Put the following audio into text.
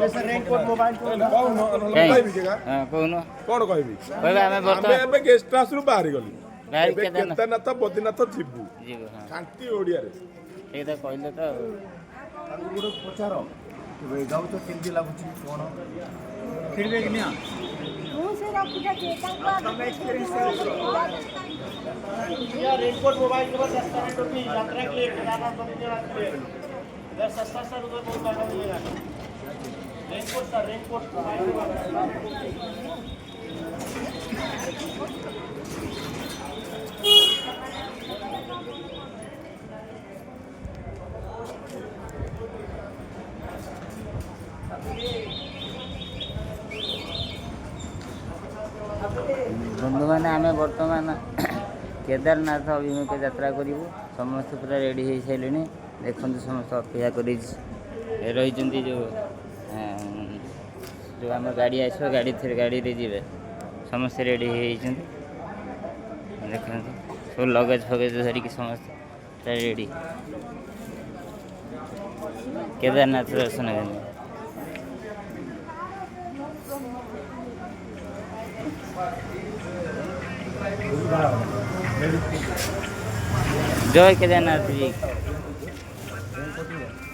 Raincoat mobile कौन कौन कहबी कहबे आमे आमे बर्तमान एबे गेस्ट हाउस रु बाहर गली बाहर एबे केदारनाथ केदारनाथ बद्रीनाथ जीवु जीव हाँ शांति ओडिया रे ये तो कहले तो गुड़ पचार जाऊ तो केमती लागुची कोन फीडबैक निया रेनकोट मोबाइल के बाद रेस्टोरेंट की यात्रा के लिए केदारनाथ बद्रीनाथ के लिए इधर सस्ता सा रुपये बहुत महंगा मिलेगा रेनकोट का रेनकोट बंधु मैंने आम बर्तमान केदारनाथ अभिमुखे यात्रा करूँ समस्त पूरा रेडी हो सारे देखते समस्त अपेक्षा कर रही जो जो आम गाड़ी आस गाड़ी थे गाड़ी जी समस्ते रेडी हो देखते सब लगेज फगेज धरिकी समस्त रेडी केदारनाथ दर्शन करने जय केदारनाथ जी।